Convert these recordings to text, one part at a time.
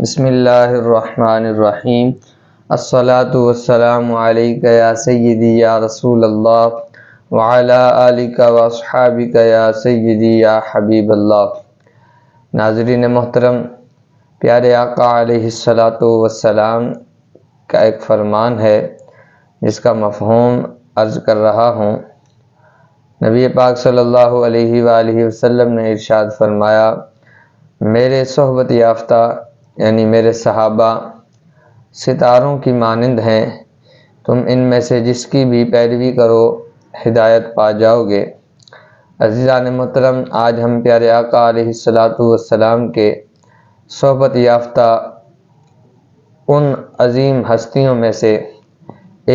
بسم اللہ الرحمن الرحیم۔ الصلاۃ والسلام علیک یا سیدی یا رسول اللہ وعلی آلک واصحابک یا سیدی یا حبیب اللہ۔ ناظرین محترم، پیارے آقا علیہ الصلاۃ والسلام کا ایک فرمان ہے جس کا مفہوم عرض کر رہا ہوں۔ نبی پاک صلی اللہ علیہ وآلہ وسلم نے ارشاد فرمایا، میرے صحبت یافتہ یعنی میرے صحابہ ستاروں کی مانند ہیں، تم ان میں سے جس کی بھی پیروی کرو ہدایت پا جاؤ گے۔ عزیزان محترم، آج ہم پیارے آقا علیہ الصلاۃ والسلام کے صحبت یافتہ ان عظیم ہستیوں میں سے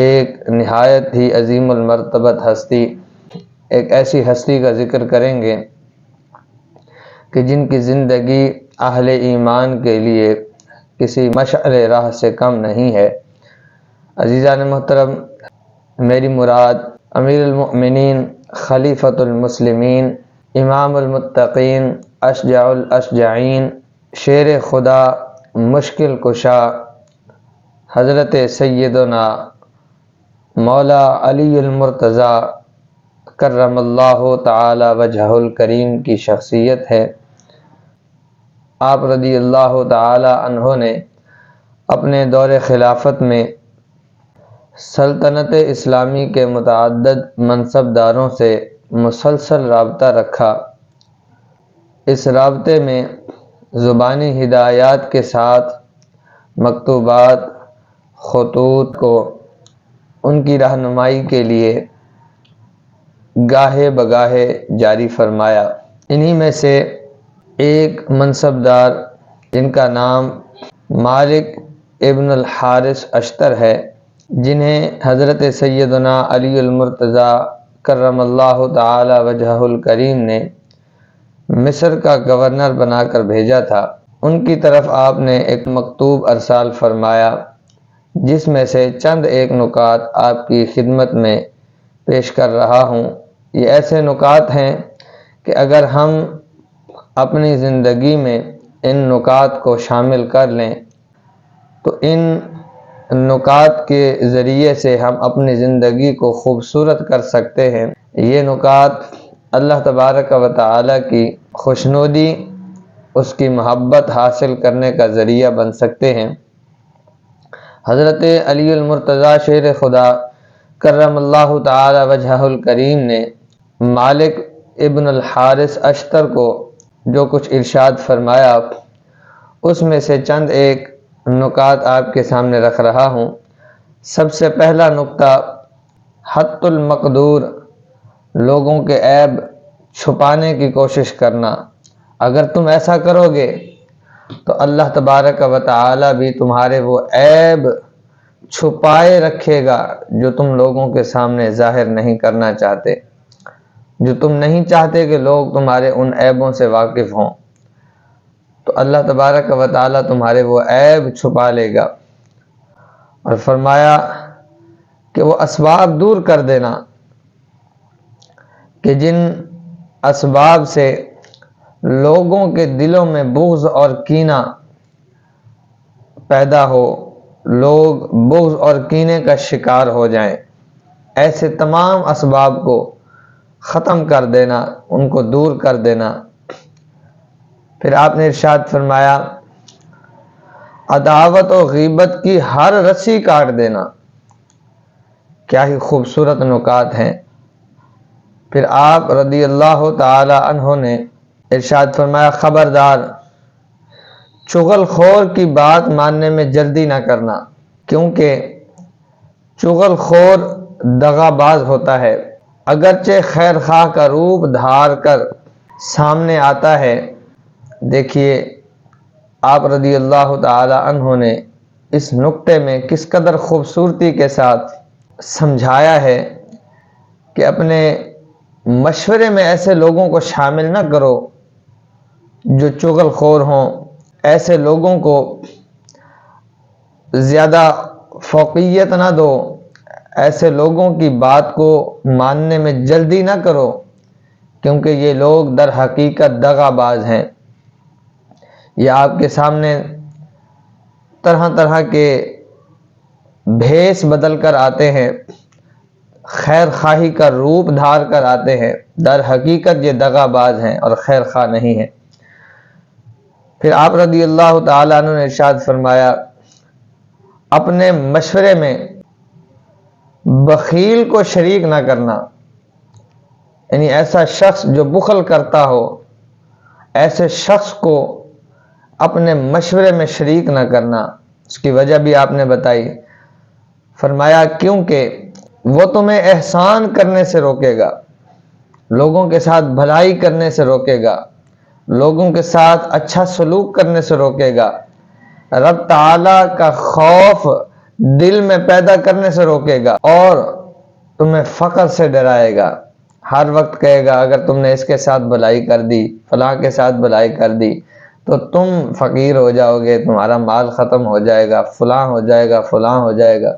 ایک نہایت ہی عظیم المرتبت ہستی، ایک ایسی ہستی کا ذکر کریں گے کہ جن کی زندگی اہل ایمان کے لیے کسی مشعل راہ سے کم نہیں ہے۔ عزیزان محترم، میری مراد امیر المؤمنین، خلیفۃ المسلمین، امام المتقین، اشجع الاشجعین، شیر خدا، مشکل کشا حضرت سیدنا مولا علی المرتضیٰ کرم اللہ تعالی وجہہ الکریم کی شخصیت ہے۔ آپ رضی اللہ تعالی عنہ نے اپنے دور خلافت میں سلطنت اسلامی کے متعدد منصبداروں سے مسلسل رابطہ رکھا۔ اس رابطے میں زبانی ہدایات کے ساتھ مکتوبات، خطوط کو ان کی رہنمائی کے لیے گاہے بگاہے جاری فرمایا۔ انہی میں سے ایک منصبدار جن کا نام مالک ابن الحارث اشتر ہے، جنہیں حضرت سیدنا علی المرتضیٰ کرم اللہ تعالی وجہہ الکریم نے مصر کا گورنر بنا کر بھیجا تھا، ان کی طرف آپ نے ایک مکتوب ارسال فرمایا جس میں سے چند ایک نکات آپ کی خدمت میں پیش کر رہا ہوں۔ یہ ایسے نکات ہیں کہ اگر ہم اپنی زندگی میں ان نکات کو شامل کر لیں تو ان نکات کے ذریعے سے ہم اپنی زندگی کو خوبصورت کر سکتے ہیں۔ یہ نکات اللہ تبارک و تعالی کی خوشنودی، اس کی محبت حاصل کرنے کا ذریعہ بن سکتے ہیں۔ حضرت علی المرتضیٰ شیر خدا کرم اللہ تعالی وجہہ الکریم نے مالک ابن الحارث اشتر کو جو کچھ ارشاد فرمایا، اس میں سے چند ایک نکات آپ کے سامنے رکھ رہا ہوں۔ سب سے پہلا نکتہ، حت المقدور، لوگوں کے عیب چھپانے کی کوشش کرنا۔ اگر تم ایسا کرو گے تو اللہ تبارک و تعالی بھی تمہارے وہ عیب چھپائے رکھے گا جو تم لوگوں کے سامنے ظاہر نہیں کرنا چاہتے، جو تم نہیں چاہتے کہ لوگ تمہارے ان عیبوں سے واقف ہوں، تو اللہ تبارک و تعالی تمہارے وہ عیب چھپا لے گا۔ اور فرمایا کہ وہ اسباب دور کر دینا کہ جن اسباب سے لوگوں کے دلوں میں بغض اور کینہ پیدا ہو، لوگ بغض اور کینے کا شکار ہو جائیں، ایسے تمام اسباب کو ختم کر دینا، ان کو دور کر دینا۔ پھر آپ نے ارشاد فرمایا، عداوت و غیبت کی ہر رسی کاٹ دینا۔ کیا ہی خوبصورت نکات ہیں۔ پھر آپ رضی اللہ تعالی عنہ نے ارشاد فرمایا، خبردار، چغل خور کی بات ماننے میں جلدی نہ کرنا، کیونکہ چغل خور دغا باز ہوتا ہے۔ اگرچہ خیر خواہ کا روپ دھار کر سامنے آتا ہے۔ دیکھیے آپ رضی اللہ تعالی عنہ نے اس نکتے میں کس قدر خوبصورتی کے ساتھ سمجھایا ہے کہ اپنے مشورے میں ایسے لوگوں کو شامل نہ کرو جو چغل خور ہوں، ایسے لوگوں کو زیادہ فوقیت نہ دو، ایسے لوگوں کی بات کو ماننے میں جلدی نہ کرو، کیونکہ یہ لوگ در حقیقت دغا باز ہیں۔ یہ آپ کے سامنے طرح طرح کے بھیس بدل کر آتے ہیں، خیر خواہی کا روپ دھار کر آتے ہیں، در حقیقت یہ دغا باز ہیں اور خیر خواہ نہیں ہیں۔ پھر آپ رضی اللہ تعالیٰ عنہ نے ارشاد فرمایا، اپنے مشورے میں بخیل کو شریک نہ کرنا، یعنی ایسا شخص جو بخل کرتا ہو، ایسے شخص کو اپنے مشورے میں شریک نہ کرنا۔ اس کی وجہ بھی آپ نے بتائی، فرمایا کیونکہ وہ تمہیں احسان کرنے سے روکے گا، لوگوں کے ساتھ بھلائی کرنے سے روکے گا، لوگوں کے ساتھ اچھا سلوک کرنے سے روکے گا، رب تعالی کا خوف دل میں پیدا کرنے سے روکے گا، اور تمہیں فقر سے ڈرائے گا۔ ہر وقت کہے گا اگر تم نے اس کے ساتھ بھلائی کر دی، فلاں کے ساتھ بھلائی کر دی تو تم فقیر ہو جاؤ گے، تمہارا مال ختم ہو جائے گا، فلاں ہو جائے گا، فلاں ہو جائے گا۔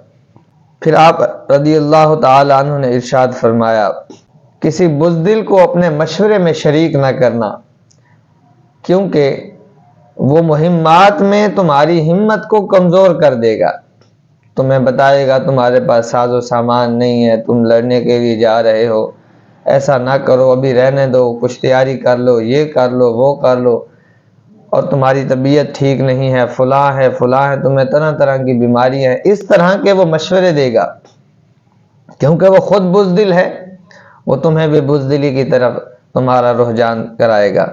پھر آپ رضی اللہ تعالی عنہ نے ارشاد فرمایا، کسی بزدل کو اپنے مشورے میں شریک نہ کرنا، کیونکہ وہ مہمات میں تمہاری ہمت کو کمزور کر دے گا، تمہیں بتائے گا تمہارے پاس ساز و سامان نہیں ہے، تم لڑنے کے لیے جا رہے ہو، ایسا نہ کرو، ابھی رہنے دو، کچھ تیاری کر لو، یہ کر لو، وہ کر لو، اور تمہاری طبیعت ٹھیک نہیں ہے، فلاں ہے فلاں ہے، تمہیں طرح طرح کی بیماریاں ہیں، اس طرح کے وہ مشورے دے گا، کیونکہ وہ خود بزدل ہے، وہ تمہیں بھی بزدلی کی طرف تمہارا رجحان کرائے گا۔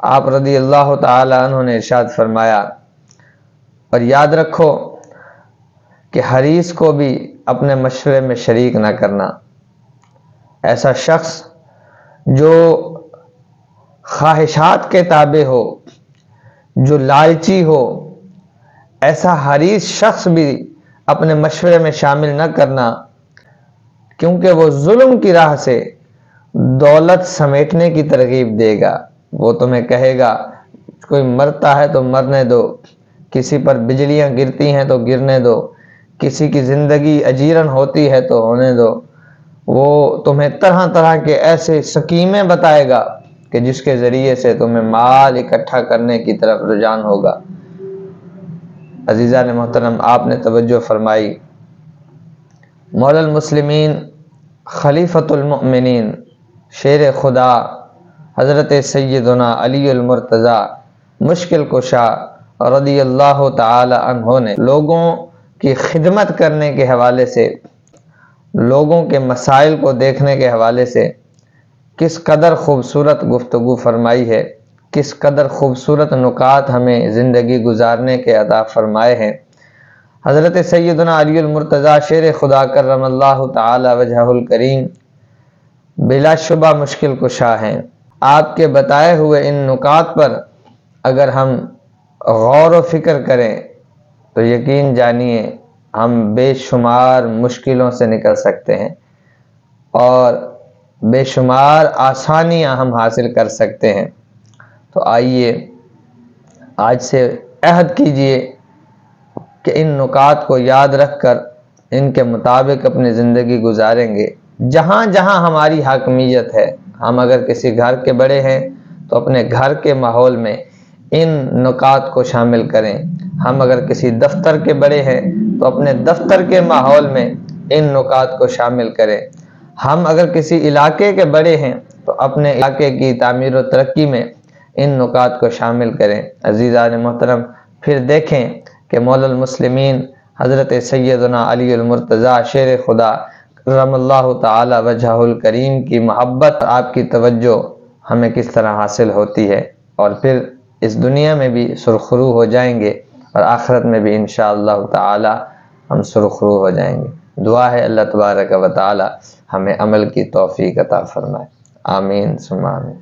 آپ رضی اللہ تعالی عنہ نے ارشاد فرمایا، اور یاد رکھو کہ حریص کو بھی اپنے مشورے میں شریک نہ کرنا۔ ایسا شخص جو خواہشات کے تابع ہو، جو لالچی ہو، ایسا حریص شخص بھی اپنے مشورے میں شامل نہ کرنا، کیونکہ وہ ظلم کی راہ سے دولت سمیٹنے کی ترغیب دے گا۔ وہ تمہیں کہے گا کوئی مرتا ہے تو مرنے دو، کسی پر بجلیاں گرتی ہیں تو گرنے دو، کسی کی زندگی اجیرن ہوتی ہے تو ہونے دو۔ وہ تمہیں طرح طرح کے ایسے سکیمیں بتائے گا کہ جس کے ذریعے سے تمہیں مال اکٹھا کرنے کی طرف رجحان ہوگا۔ عزیزان محترم، آپ نے توجہ فرمائی، مولا المسلمین خلیفۃ المؤمنین شیر خدا حضرت سیدنا علی المرتضیٰ مشکل کشا رضی اللہ تعالی عنہ نے لوگوں کی خدمت کرنے کے حوالے سے، لوگوں کے مسائل کو دیکھنے کے حوالے سے کس قدر خوبصورت گفتگو فرمائی ہے، کس قدر خوبصورت نکات ہمیں زندگی گزارنے کے عطا فرمائے ہیں۔ حضرت سیدنا علی المرتضیٰ شیر خدا کرم اللہ تعالی وجہہ الکریم بلا شبہ مشکل کشا ہیں۔ آپ کے بتائے ہوئے ان نکات پر اگر ہم غور و فکر کریں تو یقین جانیے ہم بے شمار مشکلوں سے نکل سکتے ہیں اور بے شمار آسانیاں ہم حاصل کر سکتے ہیں۔ تو آئیے آج سے عہد کیجئے کہ ان نکات کو یاد رکھ کر ان کے مطابق اپنی زندگی گزاریں گے۔ جہاں جہاں ہماری حاکمیت ہے، ہم اگر کسی گھر کے بڑے ہیں تو اپنے گھر کے ماحول میں ان نکات کو شامل کریں، ہم اگر کسی دفتر کے بڑے ہیں تو اپنے دفتر کے ماحول میں ان نکات کو شامل کریں، ہم اگر کسی علاقے کے بڑے ہیں تو اپنے علاقے کی تعمیر و ترقی میں ان نکات کو شامل کریں۔ عزیزان محترم، پھر دیکھیں کہ مولا المسلمین حضرت سیدنا علی المرتضیٰ شیر خدا کرم اللہ تعالی وجہہ الکریم کی محبت، آپ کی توجہ ہمیں کس طرح حاصل ہوتی ہے، اور پھر اس دنیا میں بھی سرخرو ہو جائیں گے اور آخرت میں بھی انشاءاللہ تعالی ہم سرخرو ہو جائیں گے۔ دعا ہے اللہ تبارک و تعالی ہمیں عمل کی توفیق عطا فرمائے، آمین ثم آمین۔